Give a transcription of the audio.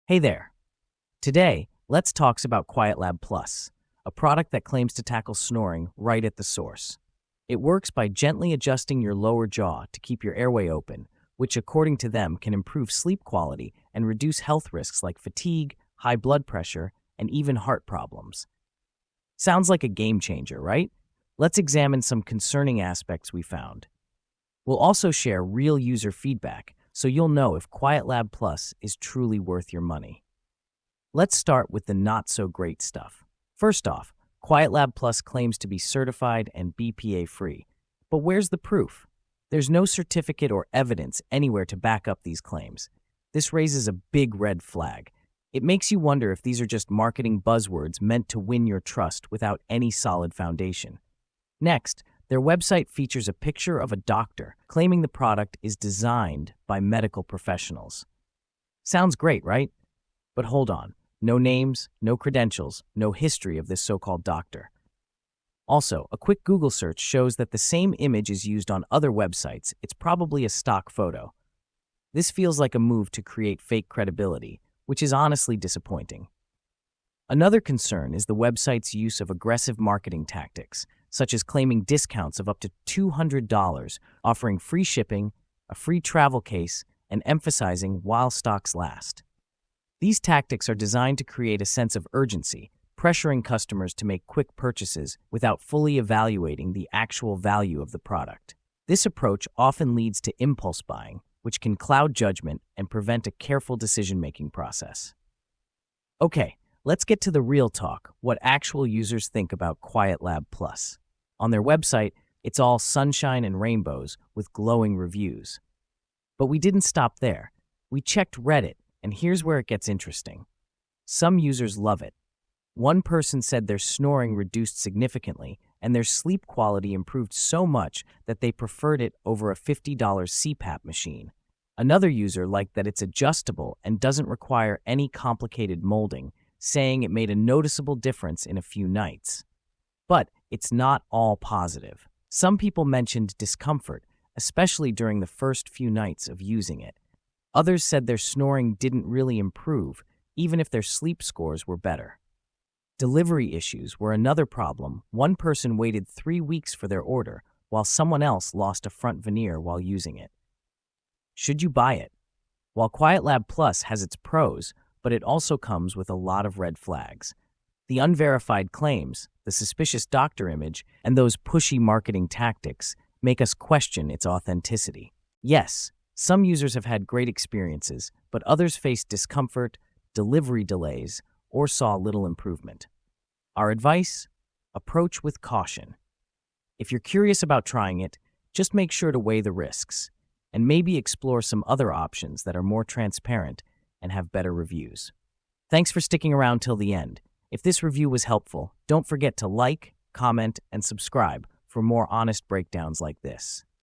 Hey there. Today, let's talk about QuietLab Plus, a product that claims to tackle snoring right at the source. It works by gently adjusting your lower jaw to keep your airway open, which according to them can improve sleep quality and reduce health risks like fatigue, high blood pressure, and even heart problems. Sounds like a game changer, right? Let's examine some concerning aspects we found. We'll also share real user feedback so you'll know if QuietLab Plus is truly worth your money. Let's start with the not-so-great stuff. First off, QuietLab Plus claims to be certified and BPA-free. But where's the proof? There's no certificate or evidence anywhere to back up these claims. This raises a big red flag. It makes you wonder if these are just marketing buzzwords meant to win your trust without any solid foundation. Next, their website features a picture of a doctor claiming the product is designed by medical professionals. Sounds great, right? But hold on. No names, no credentials, no history of this so-called doctor. Also, a quick Google search shows that the same image is used on other websites. It's probably a stock photo. This feels like a move to create fake credibility, which is honestly disappointing. Another concern is the website's use of aggressive marketing tactics, such as claiming discounts of up to $200, offering free shipping, a free travel case, and emphasizing while stocks last. These tactics are designed to create a sense of urgency, pressuring customers to make quick purchases without fully evaluating the actual value of the product. This approach often leads to impulse buying, which can cloud judgment and prevent a careful decision-making process. Okay, let's get to the real talk, what actual users think about QuietLab Plus. On their website, it's all sunshine and rainbows with glowing reviews. But we didn't stop there. We checked Reddit, and here's where it gets interesting. Some users love it. One person said their snoring reduced significantly, and their sleep quality improved so much that they preferred it over a $50 CPAP machine. Another user liked that it's adjustable and doesn't require any complicated molding, saying it made a noticeable difference in a few nights. But it's not all positive. Some people mentioned discomfort, especially during the first few nights of using it. Others said their snoring didn't really improve, even if their sleep scores were better. Delivery issues were another problem. One person waited 3 weeks for their order, while someone else lost a front veneer while using it. Should you buy it? While QuietLab Plus has its pros, but it also comes with a lot of red flags. The unverified claims, the suspicious doctor image, and those pushy marketing tactics make us question its authenticity. Yes, some users have had great experiences, but others faced discomfort, delivery delays, or saw little improvement. Our advice? Approach with caution. If you're curious about trying it, just make sure to weigh the risks, and maybe explore some other options that are more transparent and have better reviews. Thanks for sticking around till the end. If this review was helpful, don't forget to like, comment, and subscribe for more honest breakdowns like this.